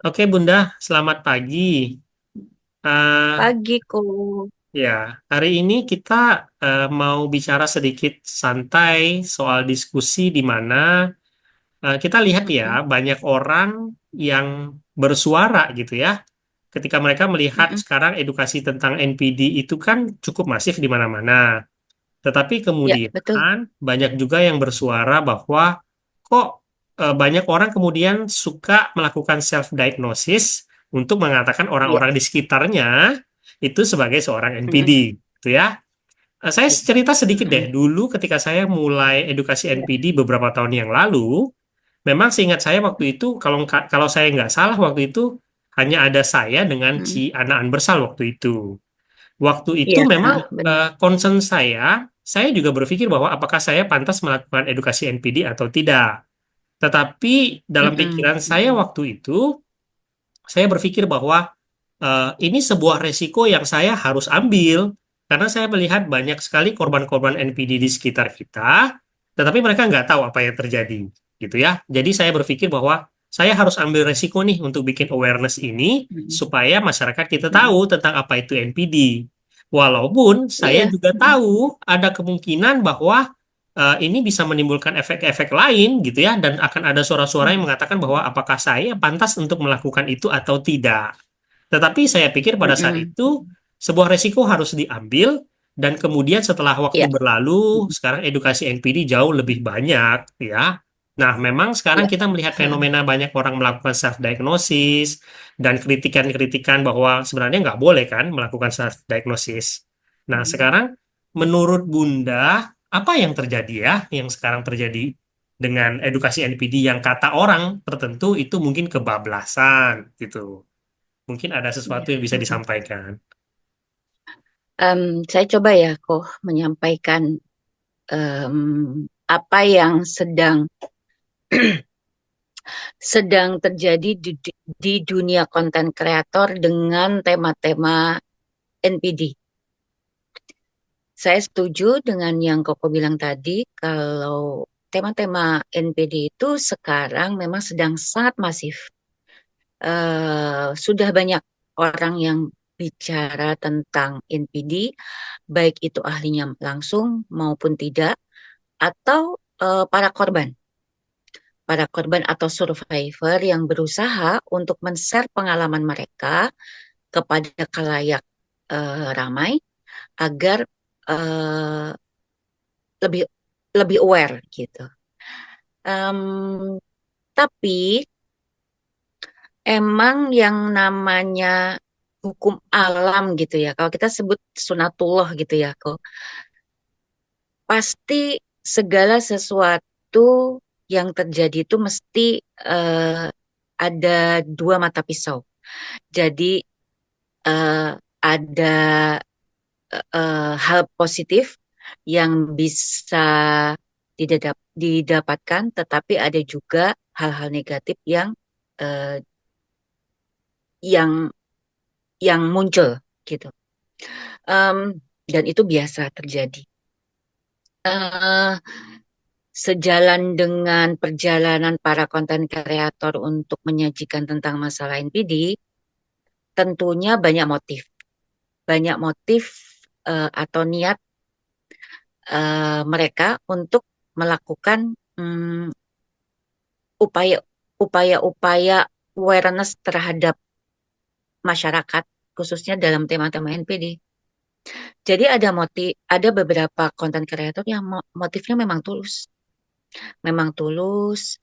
Oke Bunda, selamat pagi. Eh, Pagi kok. ya, hari ini kita mau bicara sedikit santai soal diskusi di mana kita lihat ya Mm-mm, banyak orang yang bersuara gitu ya. Ketika mereka melihat mm-mm. sekarang edukasi tentang NPD itu kan cukup masif di mana-mana. Tetapi Ya, betul. kemudian banyak juga yang bersuara bahwa kok banyak orang kemudian suka melakukan self-diagnosis untuk mengatakan Ya. orang-orang di sekitarnya itu sebagai seorang NPD, Mm-mm, gitu ya. Saya ya. cerita sedikit deh. Mm-mm, Dulu ketika saya mulai edukasi ya. NPD beberapa tahun yang lalu, memang seingat saya waktu itu, kalau saya nggak salah waktu itu hanya ada saya dengan Mm-mm. Ci Anaan Bersal waktu itu. Waktu itu Iya, memang benar. concern saya juga berpikir bahwa apakah saya pantas melakukan edukasi NPD atau tidak. Tetapi dalam Mm-mm, pikiran saya mm-mm. waktu itu, saya berpikir bahwa ini sebuah resiko yang saya harus ambil karena saya melihat banyak sekali korban-korban NPD di sekitar kita, tetapi mereka nggak tahu apa yang terjadi, gitu ya. Jadi saya berpikir bahwa saya harus ambil resiko nih untuk bikin awareness ini Mm-mm, supaya masyarakat kita tahu mm-mm. tentang apa itu NPD. Walaupun saya Iya. juga Mm-mm, tahu ada kemungkinan bahwa ini bisa menimbulkan efek-efek lain gitu ya, dan akan ada suara-suara yang mengatakan bahwa apakah saya pantas untuk melakukan itu atau tidak. Tetapi saya pikir pada saat mm-mm. itu sebuah resiko harus diambil, dan kemudian setelah waktu Iya. berlalu, sekarang edukasi NPD jauh lebih banyak ya. Nah, memang sekarang Iya. kita melihat fenomena banyak orang melakukan self diagnosis dan kritikan-kritikan bahwa sebenarnya nggak boleh kan melakukan self diagnosis. Nah, Mm-mm. sekarang menurut Bunda, apa yang terjadi ya, yang sekarang terjadi dengan edukasi NPD yang kata orang tertentu itu mungkin kebablasan gitu. Mungkin ada sesuatu Iya. yang bisa Mm-mm. disampaikan. Saya coba ya kok menyampaikan apa yang sedang terjadi di dunia konten kreator dengan tema-tema NPD. Saya setuju dengan yang Koko bilang tadi, kalau tema-tema NPD itu sekarang memang sedang sangat masif. Sudah banyak orang yang bicara tentang NPD, baik itu ahlinya langsung maupun tidak, atau para korban atau survivor yang berusaha untuk men-share pengalaman mereka kepada khalayak ramai agar eh, lebih lebih aware gitu. Em, tapi emang yang namanya hukum alam gitu ya, kalau kita sebut sunatullah gitu ya, kok pasti segala sesuatu yang terjadi itu mesti eh, ada dua mata pisau. Jadi eh, ada hal positif yang bisa didapatkan, tetapi ada juga hal-hal negatif eh, yang yang muncul gitu. Em, dan itu biasa terjadi. Eh, Sejalan dengan perjalanan para konten kreator untuk menyajikan tentang masalah NPD, tentunya banyak motif atau niat mereka untuk melakukan mm, upaya upaya-upaya awareness terhadap masyarakat, khususnya dalam tema-tema NPD. Jadi ada beberapa konten kreator yang motifnya memang tulus,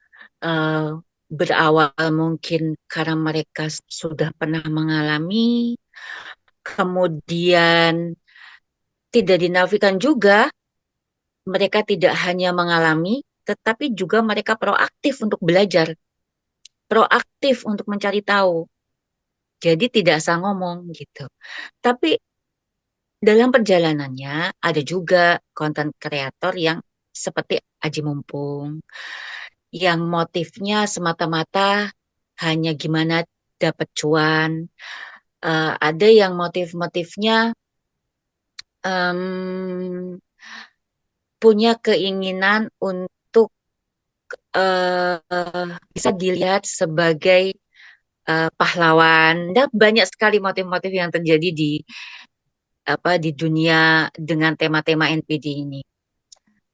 eh, berawal mungkin karena mereka sudah pernah mengalami, kemudian tidak dinafikan juga mereka tidak hanya mengalami, tetapi juga mereka proaktif untuk belajar, proaktif untuk mencari tahu. Jadi tidak asal ngomong gitu. Tapi dalam perjalanannya ada juga konten kreator yang seperti Aji Mumpung, yang motifnya semata-mata hanya gimana dapat cuan. Ada yang motif-motifnya em, punya keinginan untuk bisa dilihat sebagai pahlawan, dan banyak sekali motif-motif yang terjadi di dunia dengan tema-tema NPD ini.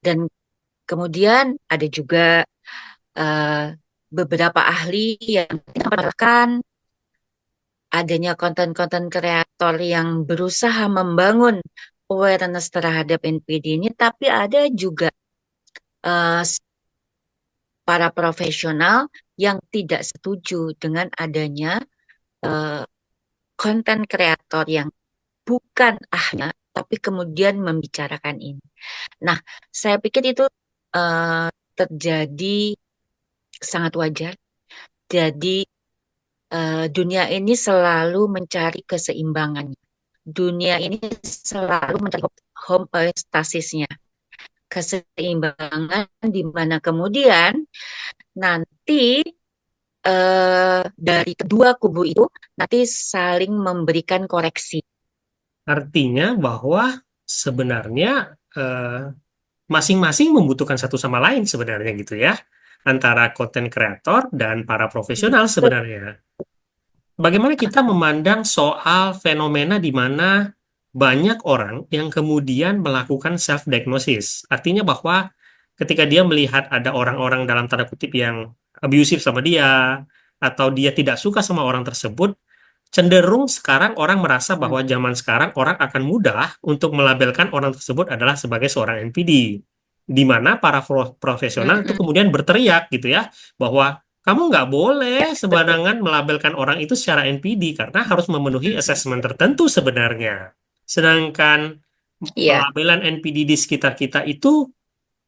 Dan kemudian ada juga eh, beberapa ahli yang mengatakan adanya konten-konten kreator yang berusaha membangun awareness terhadap NPD ini, tapi ada juga eh, para profesional yang tidak setuju dengan adanya eh, konten kreator yang bukan ahli, tapi kemudian membicarakan ini. Nah, saya pikir itu eh, terjadi sangat wajar. Jadi dunia ini selalu mencari keseimbangan. Dunia ini selalu mencari homeostasisnya, keseimbangan di mana kemudian nanti dari kedua kubu itu nanti saling memberikan koreksi. Artinya bahwa sebenarnya masing-masing membutuhkan satu sama lain sebenarnya gitu ya. Antara konten kreator dan para profesional sebenarnya. Bagaimana kita memandang soal fenomena di mana banyak orang yang kemudian melakukan self-diagnosis. Artinya bahwa ketika dia melihat ada orang-orang dalam tanda kutip yang abusive sama dia, atau dia tidak suka sama orang tersebut, cenderung sekarang orang merasa Hmm. bahwa zaman sekarang orang akan mudah untuk melabelkan orang tersebut adalah sebagai seorang NPD. Di mana para profesional itu Mm-mm. kemudian berteriak gitu ya, bahwa kamu nggak boleh Ya, betul. sembarangan melabelkan orang itu secara NPD karena harus memenuhi asesmen tertentu sebenarnya. Sedangkan Iya, pelabelan NPD di sekitar kita itu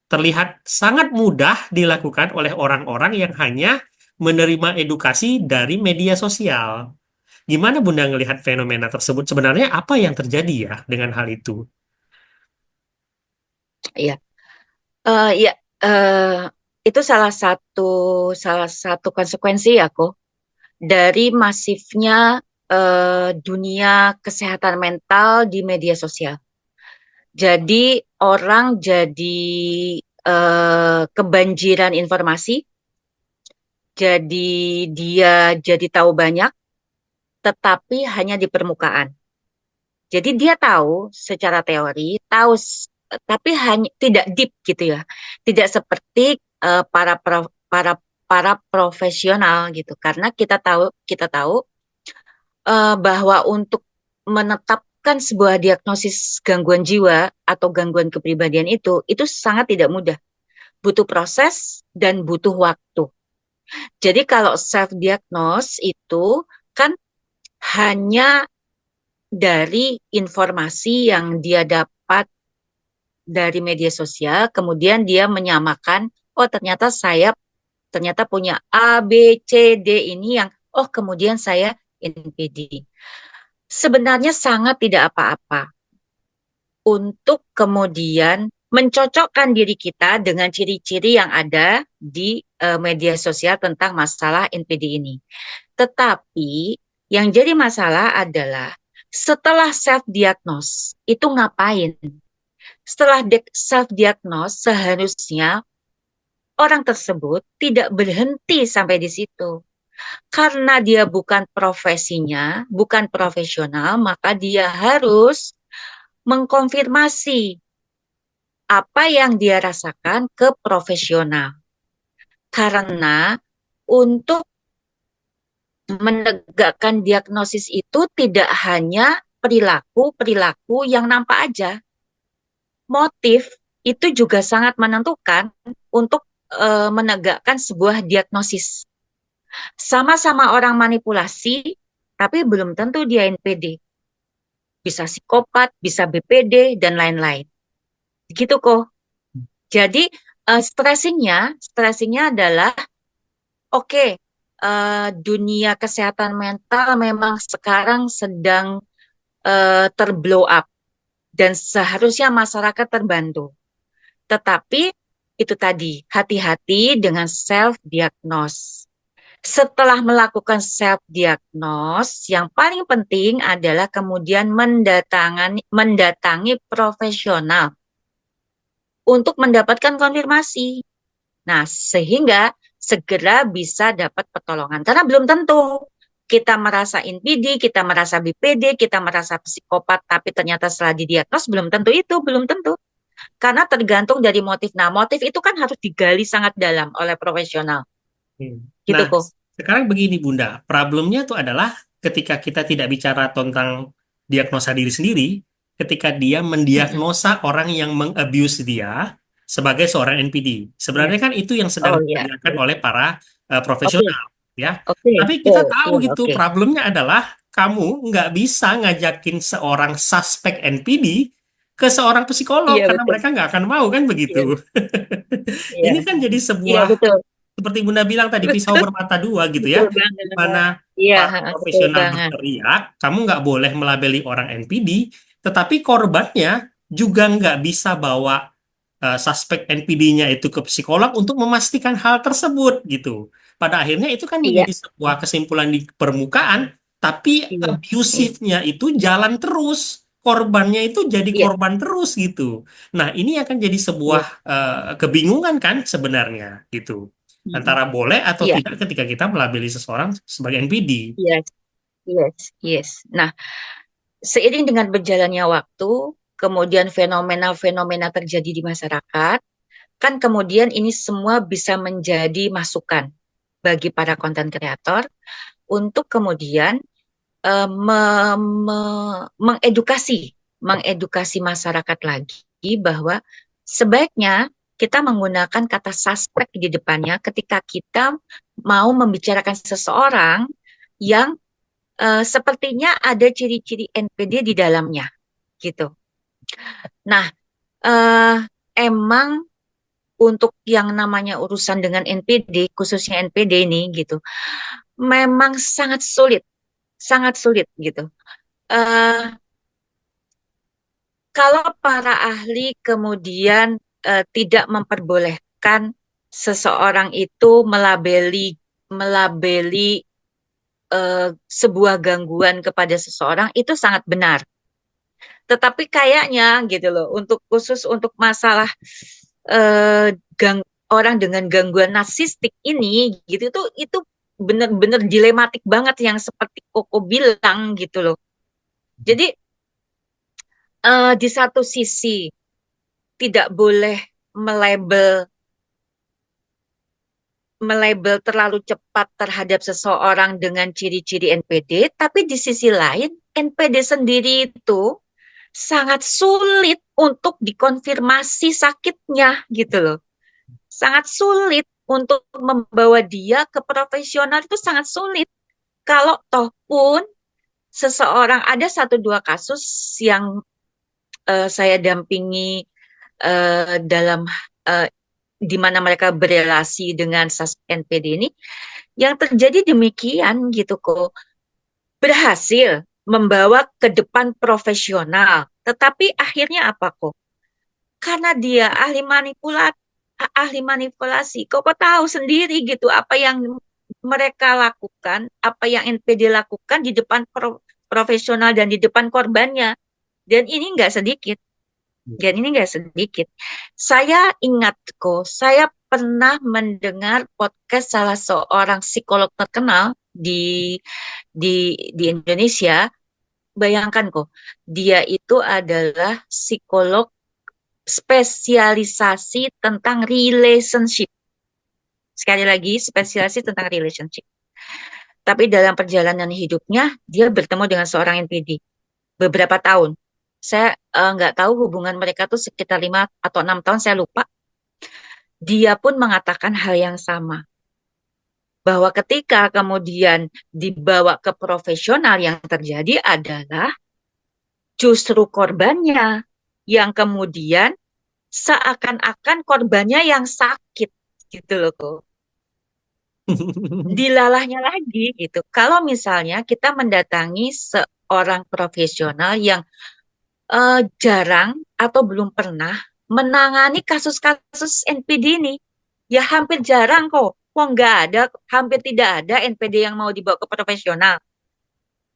terlihat sangat mudah dilakukan oleh orang-orang yang hanya menerima edukasi dari media sosial. Gimana Bunda ngelihat fenomena tersebut? Sebenarnya apa yang terjadi ya dengan hal itu? iya. Ya, itu salah satu konsekuensi ya, kok, dari masifnya dunia kesehatan mental di media sosial. Jadi orang jadi kebanjiran informasi, jadi dia jadi tahu banyak, tetapi hanya di permukaan. Jadi dia tahu secara teori, tapi hanya tidak deep gitu ya. Tidak seperti para profesional gitu. Karena kita tahu bahwa untuk menetapkan sebuah diagnosis gangguan jiwa atau gangguan kepribadian itu sangat tidak mudah. Butuh proses dan butuh waktu. Jadi kalau self diagnose itu kan hanya dari informasi yang dia dapat dari media sosial, kemudian dia menyamakan, oh ternyata punya A, B, C, D ini yang, oh kemudian saya NPD. Sebenarnya sangat tidak apa-apa untuk kemudian mencocokkan diri kita dengan ciri-ciri yang ada di media sosial tentang masalah NPD ini. Tetapi yang jadi masalah adalah setelah self-diagnose itu ngapain? Setelah self-diagnose seharusnya orang tersebut tidak berhenti sampai di situ. Karena dia bukan profesinya, bukan profesional, maka dia harus mengkonfirmasi apa yang dia rasakan ke profesional. Karena untuk menegakkan diagnosis itu tidak hanya perilaku-perilaku yang nampak aja. Motif itu juga sangat menentukan untuk menegakkan sebuah diagnosis. Sama-sama orang manipulasi, tapi belum tentu dia NPD. Bisa psikopat, bisa BPD, dan lain-lain. Gitu kok. Jadi stressingnya adalah oke, dunia kesehatan mental memang sekarang sedang terblow up dan seharusnya masyarakat terbantu. Tetapi itu tadi, hati-hati dengan self-diagnose. Setelah melakukan self-diagnose, yang paling penting adalah kemudian mendatangi profesional untuk mendapatkan konfirmasi. Nah, sehingga segera bisa dapat pertolongan. Karena belum tentu. Kita merasa NPD, kita merasa BPD, kita merasa psikopat, tapi ternyata setelah didiagnos belum tentu itu, belum tentu. Karena tergantung dari motif. Nah, motif itu kan harus digali sangat dalam oleh profesional. Hmm. Gitu Nah, kok. sekarang begini Bunda, problemnya tuh adalah ketika kita tidak bicara tentang diagnosa diri sendiri, ketika dia Mm-mm. mendiagnosa orang yang mengabuse dia sebagai seorang NPD. Ya. Sebenarnya kan itu yang sedang Oh ya. dikerjakan oleh para Oke, profesional, ya. oke, Tapi kita betul. tahu Iya, gitu, oke. problemnya adalah kamu nggak bisa ngajakin seorang suspek NPD ke seorang psikolog Iya, karena betul. mereka nggak akan mau kan begitu. Iya, iya. Ini kan jadi Iya, sebuah betul. seperti Bunda bilang tadi pisau bermata dua gitu ya, Betul di banget. mana Iya, para betul profesional banget. berteriak, kamu nggak boleh melabeli orang NPD, tetapi korbannya juga nggak bisa bawa suspek NPD-nya itu ke psikolog untuk memastikan hal tersebut gitu. Pada akhirnya itu kan Iya, menjadi sebuah kesimpulan di permukaan, tapi iya, iya, abusifnya itu jalan terus. Korbannya itu jadi iya, korban terus gitu. Nah, ini akan jadi sebuah iya. kebingungan kan sebenarnya gitu. Mm-mm. Antara boleh atau Iya, tidak ketika kita melabeli seseorang sebagai NPD. yes, yes, yes. Nah, seiring dengan berjalannya waktu, kemudian fenomena-fenomena terjadi di masyarakat, kan kemudian ini semua bisa menjadi masukan bagi para konten kreator untuk kemudian mengedukasi, mengedukasi masyarakat lagi bahwa sebaiknya kita menggunakan kata suspek di depannya ketika kita mau membicarakan seseorang yang sepertinya ada ciri-ciri NPD di dalamnya, gitu. Nah, eh, emang untuk yang namanya urusan dengan NPD, khususnya NPD ini, gitu, memang sangat sulit, gitu. Eh, Kalau para ahli kemudian tidak memperbolehkan seseorang itu melabeli sebuah gangguan kepada seseorang itu sangat benar. Tetapi kayaknya gitu loh, untuk khusus untuk masalah orang dengan gangguan narsistik ini gitu itu benar-benar dilematik banget yang seperti Koko bilang gitu loh. Jadi di satu sisi tidak boleh melabel melabel terlalu cepat terhadap seseorang dengan ciri-ciri NPD, tapi di sisi lain NPD sendiri itu sangat sulit untuk dikonfirmasi sakitnya gitu loh. Sangat sulit untuk membawa dia ke profesional itu sangat sulit. Kalau toh pun seseorang ada satu dua kasus yang saya dampingi dalam uh, di mana mereka berelasi dengan NPD ini, yang terjadi demikian gitu kok. Berhasil membawa ke depan profesional. Tetapi akhirnya apa kok? Karena dia ahli manipulasi. Kok tahu sendiri gitu apa yang mereka lakukan, apa yang NPD lakukan di depan profesional dan di depan korbannya. Dan ini nggak sedikit. Dan ini nggak sedikit. Saya ingat kok, saya pernah mendengar podcast salah seorang psikolog terkenal di Indonesia. Bayangkan kok, dia itu adalah psikolog spesialisasi tentang relationship. Sekali lagi, spesialisasi tentang relationship. Tapi dalam perjalanan hidupnya, dia bertemu dengan seorang NPD beberapa tahun. Saya nggak tahu hubungan mereka tuh sekitar 5 atau 6 tahun, saya lupa. Dia pun mengatakan hal yang sama. Bahwa ketika kemudian dibawa ke profesional, yang terjadi adalah justru korbannya yang kemudian seakan-akan korbannya yang sakit gitu loh kok. Dilalahnya lagi gitu. Kalau misalnya kita mendatangi seorang profesional yang jarang atau belum pernah menangani kasus-kasus NPD ini, ya hampir jarang kok. Kok nggak ada, hampir tidak ada NPD yang mau dibawa ke profesional.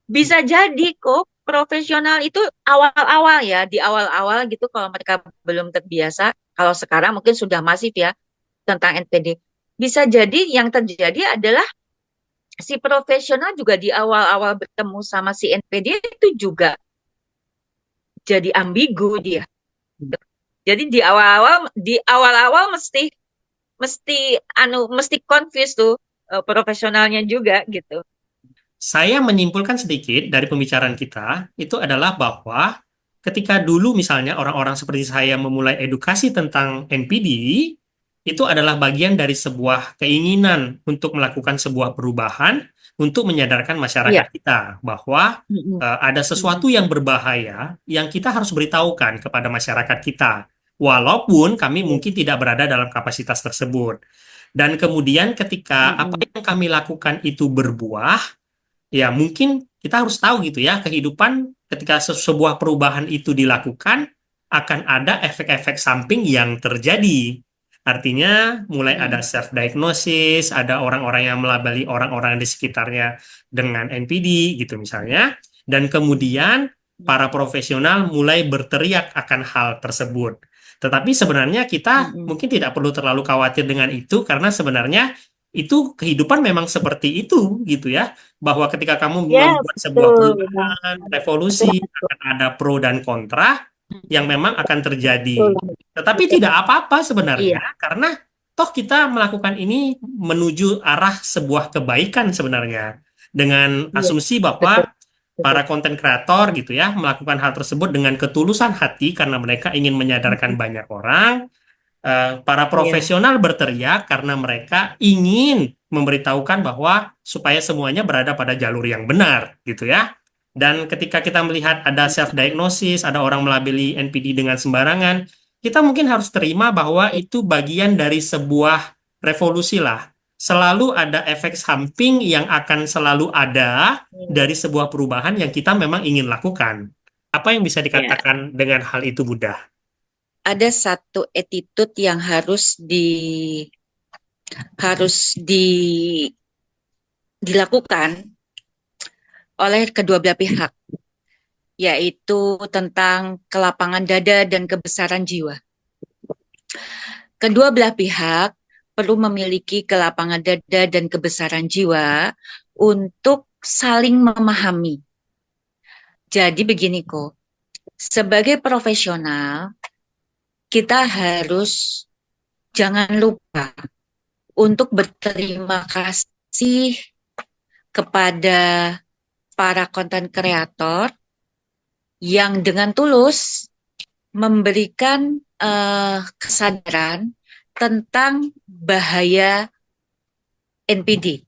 Bisa jadi kok profesional itu awal-awal ya, di awal-awal gitu kalau mereka belum terbiasa, kalau sekarang mungkin sudah masif ya tentang NPD. Bisa jadi yang terjadi adalah si profesional juga di awal-awal bertemu sama si NPD itu juga jadi ambigu dia. Jadi di awal-awal mesti mesti mesti confused tuh profesionalnya juga gitu. Saya menyimpulkan sedikit dari pembicaraan kita, itu adalah bahwa ketika dulu misalnya orang-orang seperti saya memulai edukasi tentang NPD, itu adalah bagian dari sebuah keinginan untuk melakukan sebuah perubahan, untuk menyadarkan masyarakat Iya. kita bahwa Mm-mm. ada Mm-mm. sesuatu yang berbahaya yang kita harus beritahukan kepada masyarakat kita, walaupun kami Iya. mungkin tidak berada dalam kapasitas tersebut. Dan kemudian ketika apa Mm-mm. yang kami lakukan itu berbuah, ya, mungkin kita harus tahu gitu ya, kehidupan ketika sebuah perubahan itu dilakukan, akan ada efek-efek samping yang terjadi. Artinya, mulai ada Mm-mm. self-diagnosis, ada orang-orang yang melabeli orang-orang di sekitarnya dengan NPD gitu misalnya, dan kemudian para profesional mulai berteriak akan hal tersebut. Tetapi sebenarnya kita Mm-mm. mungkin tidak perlu terlalu khawatir dengan itu, karena sebenarnya itu kehidupan memang seperti itu gitu ya, bahwa ketika kamu Ya, membuat sebuah betul, Bang. perubahan, Betul, revolusi, betul. akan ada pro dan kontra yang memang akan Betul, terjadi. Bang. Tetapi tidak apa-apa Iya, sebenarnya, karena toh kita melakukan ini menuju arah sebuah kebaikan sebenarnya. Dengan iya, asumsi betul, bahwa betul. para konten kreator gitu ya, melakukan hal tersebut dengan ketulusan hati karena mereka ingin menyadarkan Mm-mm. banyak orang. Para Iya, profesional berteriak karena mereka ingin memberitahukan bahwa supaya semuanya berada pada jalur yang benar, gitu ya. Dan ketika kita melihat ada self-diagnosis, ada orang melabeli NPD dengan sembarangan, kita mungkin harus terima bahwa iya, itu bagian dari sebuah revolusi lah. Selalu ada efek samping yang akan selalu ada iya. dari sebuah perubahan yang kita memang ingin lakukan. Apa yang bisa Ya, dikatakan dengan hal itu, Budha? ada satu attitude yang harus dilakukan oleh kedua belah pihak, yaitu tentang kelapangan dada dan kebesaran jiwa. Kedua belah pihak perlu memiliki kelapangan dada dan kebesaran jiwa untuk saling memahami. Jadi begini kok, sebagai profesional, kita harus jangan lupa untuk berterima kasih kepada para konten kreator yang dengan tulus memberikan kesadaran tentang bahaya NPD.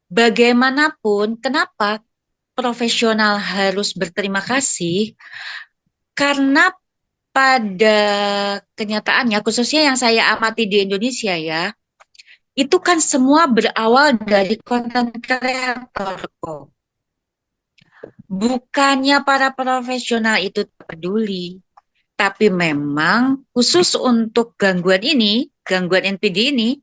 Bagaimanapun, kenapa profesional harus berterima kasih? Karena pada kenyataannya, khususnya yang saya amati di Indonesia ya, itu kan semua berawal dari konten kreator kok. Bukannya para profesional itu tak peduli, tapi memang khusus untuk gangguan NPD ini,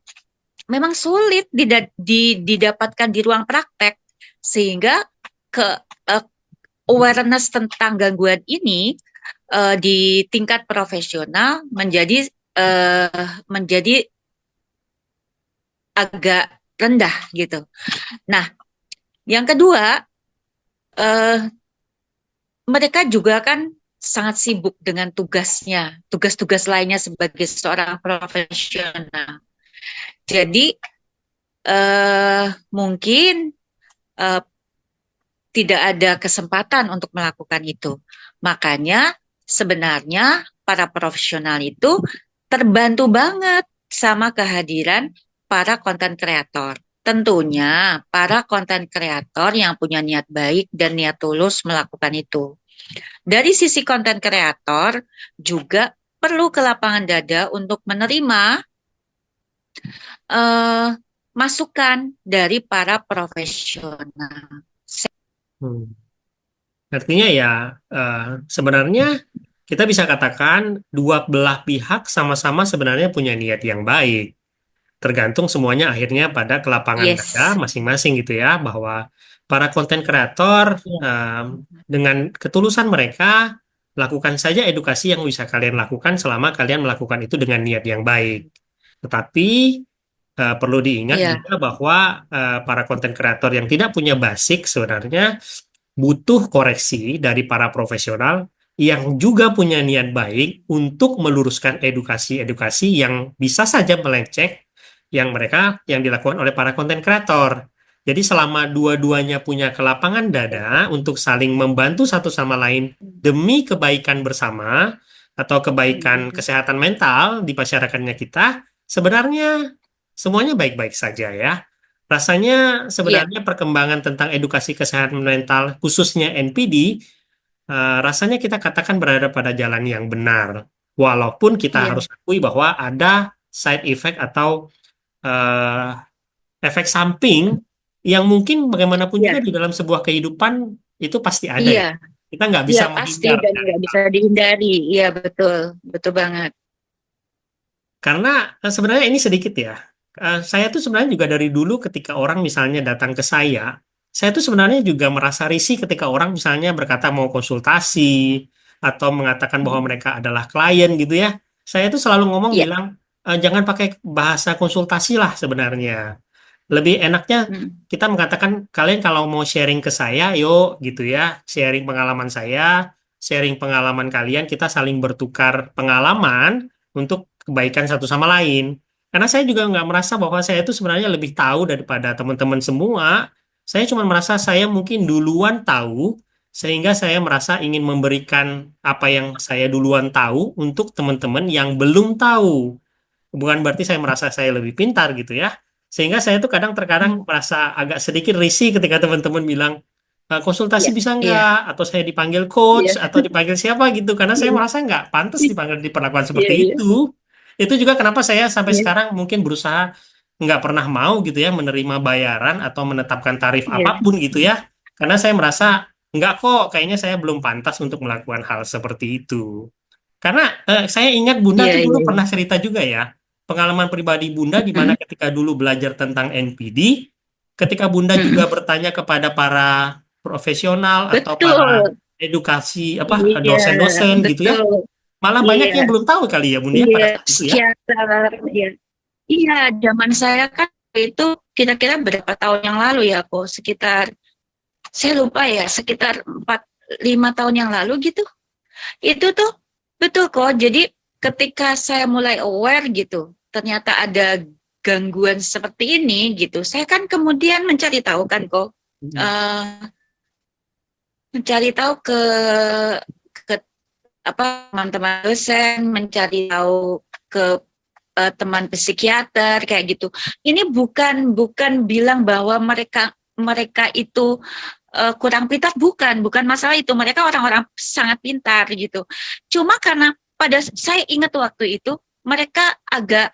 memang sulit didapatkan di ruang praktek, sehingga ke eh, awareness tentang gangguan ini di tingkat profesional menjadi agak rendah gitu. Nah, yang kedua, eh, mereka juga kan sangat sibuk dengan tugasnya, tugas-tugas lainnya sebagai seorang profesional. Jadi mungkin eh, tidak ada kesempatan untuk melakukan itu. Makanya sebenarnya para profesional itu terbantu banget sama kehadiran para konten kreator. Tentunya para konten kreator yang punya niat baik dan niat tulus melakukan itu. Dari sisi konten kreator juga perlu kelapangan dada untuk menerima eh, masukan dari para profesional. Hmm. Artinya ya, eh, sebenarnya kita bisa katakan dua belah pihak sama-sama sebenarnya punya niat yang baik. Tergantung semuanya akhirnya pada kelapangan dada Yes. masing-masing gitu ya, bahwa para konten kreator Iya. em, dengan ketulusan mereka lakukan saja edukasi yang bisa kalian lakukan selama kalian melakukan itu dengan niat yang baik. Tetapi Perlu diingat Iya, juga bahwa para konten kreator yang tidak punya basic sebenarnya butuh koreksi dari para profesional yang juga punya niat baik untuk meluruskan edukasi-edukasi yang bisa saja melenceng yang dilakukan oleh para konten kreator. Jadi selama dua-duanya punya kelapangan dada untuk saling membantu satu sama lain demi kebaikan bersama atau kebaikan kesehatan mental di masyarakatnya kita, sebenarnya semuanya baik-baik saja ya. Rasanya iya, sebenarnya perkembangan tentang edukasi kesehatan mental, khususnya NPD, rasanya kita katakan berada pada jalan yang benar. Walaupun kita iya, harus akui bahwa ada side effect atau eh, efek samping yang mungkin bagaimanapun juga iya, di dalam sebuah kehidupan itu pasti ada iya, ya. Kita nggak iya bisa pasti menghindar dan dari nggak hal. bisa dihindari. Iya betul, betul banget. Karena sebenarnya ini sedikit ya. Saya tuh sebenarnya juga dari dulu ketika orang misalnya datang ke saya tuh sebenarnya juga merasa risih ketika orang misalnya berkata mau konsultasi atau mengatakan bahwa Mm. mereka adalah klien gitu ya. Saya tuh selalu ngomong Iya, bilang, jangan pakai bahasa konsultasi lah sebenarnya. Lebih enaknya mm. kita mengatakan kalian kalau mau sharing ke saya, yuk gitu ya, sharing pengalaman saya, sharing pengalaman kalian, kita saling bertukar pengalaman untuk kebaikan satu sama lain. Karena saya juga nggak merasa bahwa saya itu sebenarnya lebih tahu daripada teman-teman semua. Saya cuma merasa saya mungkin duluan tahu, sehingga saya merasa ingin memberikan apa yang saya duluan tahu untuk teman-teman yang belum tahu. Bukan berarti saya merasa saya lebih pintar gitu ya. Sehingga saya tuh kadang-terkadang Mm. merasa agak sedikit risih ketika teman-teman bilang, konsultasi Iya, bisa iya, nggak? Atau saya dipanggil coach, iya, atau dipanggil siapa gitu. Karena saya iya, merasa nggak pantas dipanggil diperlakukan iya, seperti iya, itu. Itu juga kenapa saya sampai iya, sekarang mungkin berusaha nggak pernah mau gitu ya menerima bayaran atau menetapkan tarif iya, apapun gitu ya. Karena saya merasa nggak kok, kayaknya saya belum pantas untuk melakukan hal seperti itu. Karena saya ingat Bunda iya, tuh dulu iya, iya. pernah cerita juga ya, pengalaman pribadi Bunda di mana Mm. ketika dulu belajar tentang NPD, ketika Bunda juga Mm. bertanya kepada para profesional atau para Betul, edukasi apa iya, dosen-dosen gitu ya, betul, malah banyak iya, yang belum tahu kali ya Bunda ya iya, pada saat itu ya. psikiater, iya, iya, zaman saya kan itu kira-kira berapa tahun yang lalu ya, kok sekitar, saya lupa ya, sekitar 4-5 tahun yang lalu gitu. Itu tuh betul kok. Jadi ketika saya mulai aware gitu, ternyata ada gangguan seperti ini gitu. Saya kan kemudian mencari tahu kan kok, Hmm. eh, mencari tahu ke apa teman-teman dosen, mencari tahu ke teman psikiater kayak gitu. Ini bukan bukan bilang bahwa mereka mereka itu kurang pintar, bukan masalah itu, mereka orang-orang sangat pintar gitu, cuma karena pada saya ingat waktu itu mereka agak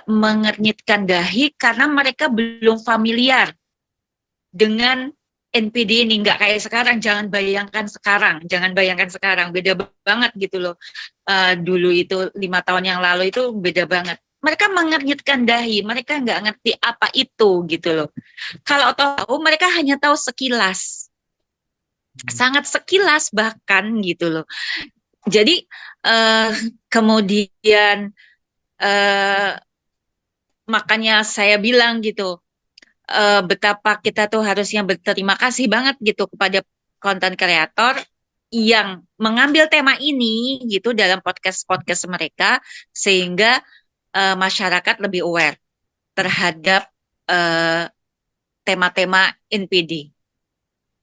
mengernyitkan dahi karena mereka belum familiar dengan NPD ini, nggak kayak sekarang. Jangan bayangkan sekarang, beda banget gitu loh. Dulu itu 5 tahun yang lalu itu beda banget, mereka mengernyitkan dahi, mereka nggak ngerti apa itu gitu loh. Kalau tahu mereka hanya tahu sekilas, sangat sekilas bahkan gitu loh. Jadi eh, kemudian eh, makanya saya bilang gitu, betapa kita tuh harusnya berterima kasih banget gitu kepada konten kreator yang mengambil tema ini gitu dalam podcast-podcast mereka, sehingga masyarakat lebih aware terhadap eh, tema-tema NPD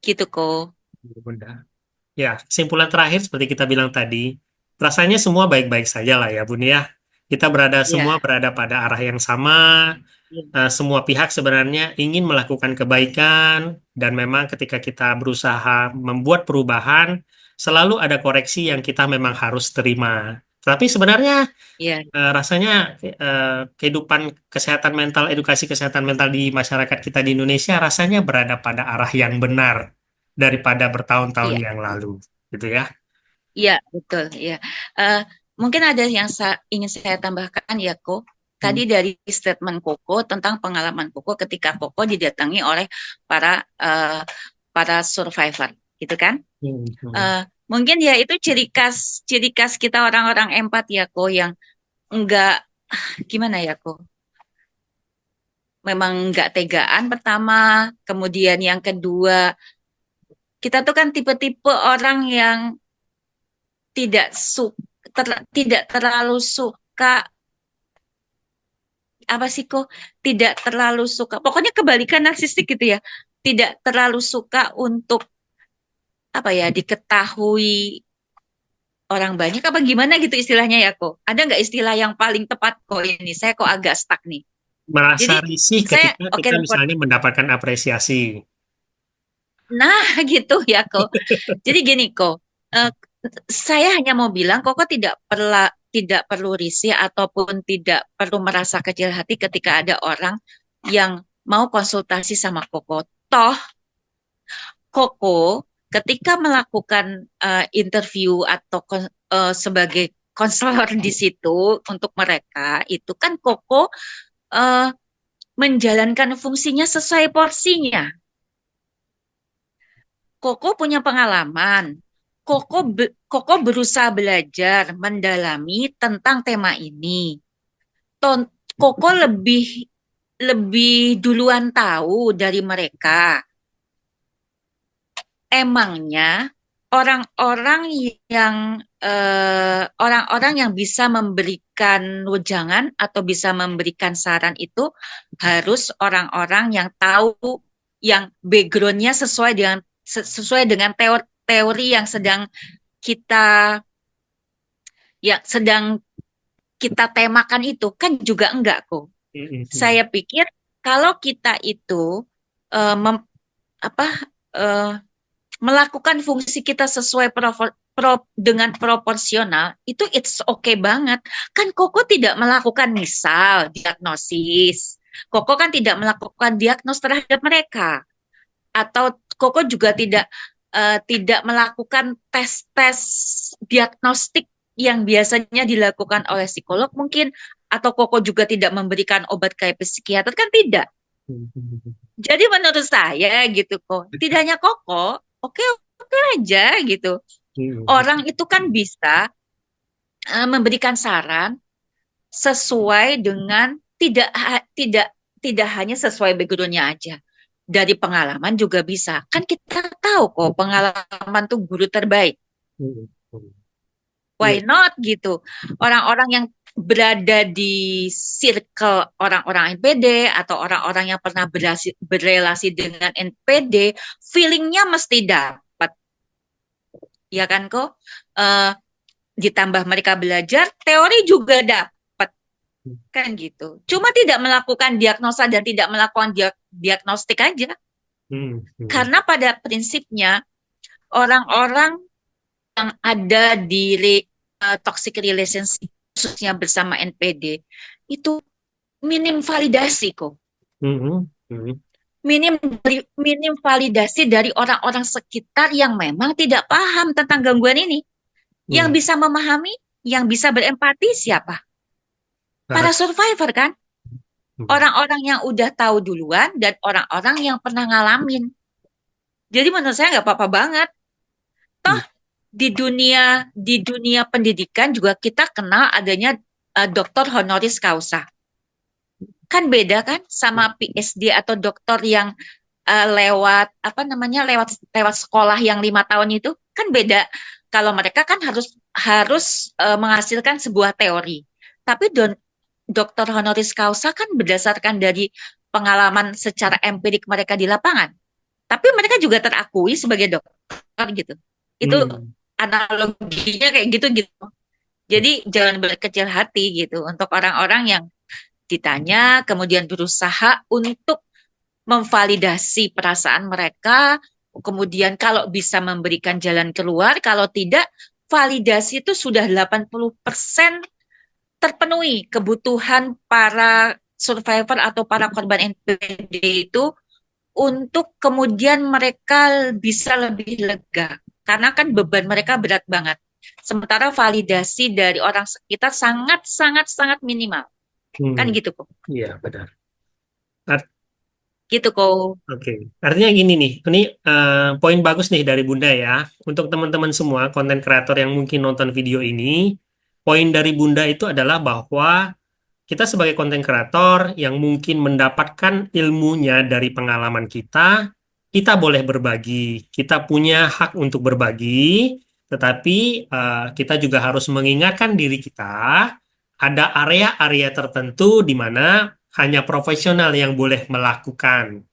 gitu kok. Bunda. Ya, kesimpulan terakhir seperti kita bilang tadi, rasanya semua baik-baik saja lah ya Bun ya. Kita semua Ya, berada pada arah yang sama. ya, Semua pihak sebenarnya ingin melakukan kebaikan dan memang ketika kita berusaha membuat perubahan, selalu ada koreksi yang kita memang harus terima. Tapi sebenarnya ya, rasanya kehidupan kesehatan mental, edukasi kesehatan mental di masyarakat kita di Indonesia rasanya berada pada arah yang benar daripada bertahun-tahun iya, yang lalu, gitu ya. iya, betul, ya. Eh, Mungkin ada yang ingin saya tambahkan ya, Ko. Hmm. Tadi dari statement Koko tentang pengalaman Koko ketika Koko didatangi oleh para eh, para survivor, gitu kan? Hmm. Hmm. Eh, Mungkin ya itu ciri khas kita orang-orang empat ya, Ko, yang enggak. gimana ya kok? Memang nggak tegaan pertama, kemudian yang kedua, kita tuh kan tipe-tipe orang yang tidak terlalu suka apa sih kok? Tidak terlalu suka. Pokoknya kebalikan narsistik gitu ya. Tidak terlalu suka untuk apa ya diketahui orang banyak apa gimana gitu istilahnya ya kok. Ada nggak istilah yang paling tepat kok ini? Saya kok agak stuck nih. Merasa Jadi risih saya ketika oke kita report. misalnya mendapatkan apresiasi. Nah gitu ya kok. Jadi gini kok. eh, saya hanya mau bilang kok tidak perlu risih ataupun tidak perlu merasa kecil hati ketika ada orang yang mau konsultasi sama Koko. Toh Koko ketika melakukan interview atau sebagai konselor di situ untuk mereka itu kan Koko eh, menjalankan fungsinya sesuai porsinya. Koko punya pengalaman. Koko berusaha belajar, mendalami tentang tema ini. Ton, Koko lebih lebih duluan tahu dari mereka. Emangnya orang-orang yang orang-orang yang bisa memberikan wejangan atau bisa memberikan saran itu harus orang-orang yang tahu yang backgroundnya sesuai dengan teori yang kita sedang kita temakan itu kan juga enggak kok. Mhm. Saya pikir kalau kita itu eh, mem- apa eh, melakukan fungsi kita sesuai dengan proporsional, itu it's okay banget. Kan Koko tidak melakukan misal diagnosis. Koko kan tidak melakukan diagnos terhadap mereka. Atau Koko juga tidak melakukan tes-tes diagnostik yang biasanya dilakukan oleh psikolog mungkin. Atau Koko juga tidak memberikan obat kayak psikiater, kan tidak. Jadi menurut saya gitu kok, tidak hanya Koko, oke oke aja gitu. Orang itu kan bisa memberikan saran sesuai dengan tidak hanya sesuai backgroundnya aja. Dari pengalaman juga bisa. Kan kita tahu kok pengalaman tuh guru terbaik. Iya. Why not gitu? Orang-orang yang berada di circle orang-orang NPD atau orang-orang yang pernah berelasi dengan NPD, feelingnya mesti dapat, ya kan kok? Eh, Ditambah mereka belajar, teori juga dapat, kan gitu. Cuma tidak melakukan diagnosa dan tidak melakukan diagnostik aja. Karena pada prinsipnya orang-orang yang ada di toxic relationship khususnya bersama NPD itu minim validasi kok. Minim validasi dari orang-orang sekitar yang memang tidak paham tentang gangguan ini. Yang bisa memahami, yang bisa berempati siapa? Para survivor kan? Orang-orang yang udah tahu duluan dan orang-orang yang pernah ngalamin. Jadi menurut saya nggak apa-apa banget. Toh di dunia pendidikan juga kita kenal adanya doktor honoris causa. Kan beda kan sama PhD atau doktor yang lewat apa namanya lewat lewat sekolah yang 5 tahun itu kan beda. Kalau mereka kan harus harus menghasilkan sebuah teori. Tapi dokter honoris causa kan berdasarkan dari pengalaman secara empirik mereka di lapangan. Tapi mereka juga terakui sebagai dokter gitu. Itu analoginya kayak gitu gitu. Jadi jangan berkecil hati gitu untuk orang-orang yang ditanya kemudian berusaha untuk memvalidasi perasaan mereka, kemudian kalau bisa memberikan jalan keluar, kalau tidak validasi itu sudah 80% terpenuhi kebutuhan para survivor atau para korban NPD itu untuk kemudian mereka bisa lebih lega. Karena kan beban mereka berat banget. Sementara validasi dari orang sekitar sangat, sangat, sangat minimal. Kan gitu kok. Iya, benar. Art- Gitu kok. Oke, artinya gini nih, ini poin bagus nih dari Bunda ya. Untuk teman-teman semua, konten kreator yang mungkin nonton video ini, poin dari Bunda itu adalah bahwa kita sebagai konten kreator yang mungkin mendapatkan ilmunya dari pengalaman kita boleh berbagi. Kita punya hak untuk berbagi, tetapi kita juga harus mengingatkan diri kita, ada area-area tertentu di mana hanya profesional yang boleh melakukan.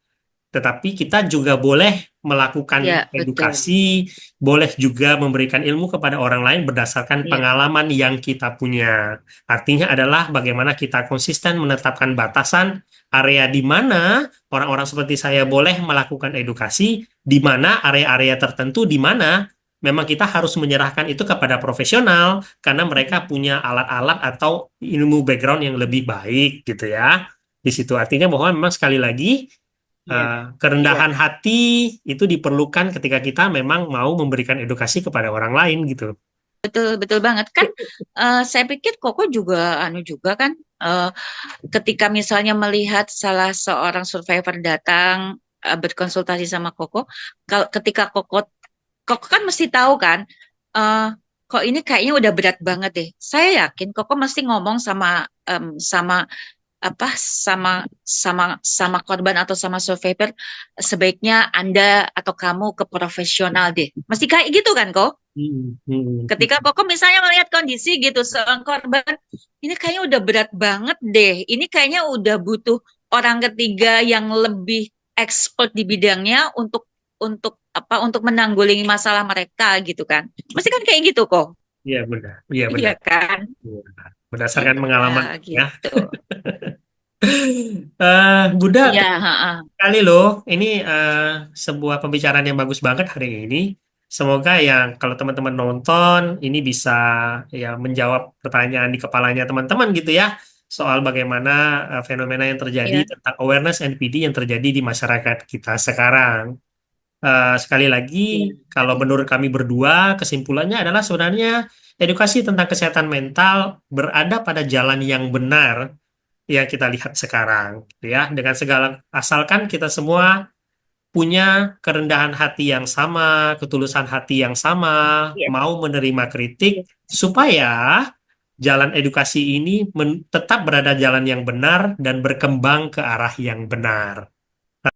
Tetapi kita juga boleh melakukan Ya, betul. edukasi, boleh juga memberikan ilmu kepada orang lain berdasarkan Ya, pengalaman yang kita punya. Artinya adalah bagaimana kita konsisten menetapkan batasan area di mana orang-orang seperti saya boleh melakukan edukasi, di mana area-area tertentu di mana memang kita harus menyerahkan itu kepada profesional karena mereka punya alat-alat atau ilmu background yang lebih baik gitu ya. Di situ artinya bahwa memang sekali lagi ya, ya. kerendahan hati itu diperlukan ketika kita memang mau memberikan edukasi kepada orang lain gitu. Betul, betul banget kan. Saya pikir Koko juga anu juga kan, eh, ketika misalnya melihat salah seorang survivor datang berkonsultasi sama Koko, kalau ketika Koko Koko kan mesti tahu kan, eh, kok ini kayaknya udah berat banget deh. Saya yakin Koko mesti ngomong sama sama apa sama korban atau sama survivor, sebaiknya Anda atau kamu ke profesional deh. Mesti kayak gitu kan kok? Hmm, hmm, Ketika hmm. Koko misalnya melihat kondisi gitu seorang korban, ini kayaknya udah berat banget deh. Ini kayaknya udah butuh orang ketiga yang lebih expert di bidangnya untuk menanggulangi masalah mereka gitu kan. Mesti kan kayak gitu kok. Iya benar, iya Iya benar. kan? Iya. Berdasarkan Ya pengalaman ya. gitu. Bunda, Iya, terima heeh. kasih loh. Ini sebuah pembicaraan yang bagus banget hari ini. Semoga yang kalau teman-teman nonton ini bisa ya menjawab pertanyaan di kepalanya teman-teman gitu ya soal bagaimana fenomena yang terjadi Iya, tentang awareness NPD yang terjadi di masyarakat kita sekarang. Sekali lagi, iya. kalau menurut kami berdua, kesimpulannya adalah sebenarnya edukasi tentang kesehatan mental berada pada jalan yang benar yang kita lihat sekarang, gitu ya. Dengan segala asalkan kita semua punya kerendahan hati yang sama, ketulusan hati yang sama, Iya. mau menerima kritik, Iya. supaya jalan edukasi ini tetap berada jalan yang benar dan berkembang ke arah yang benar.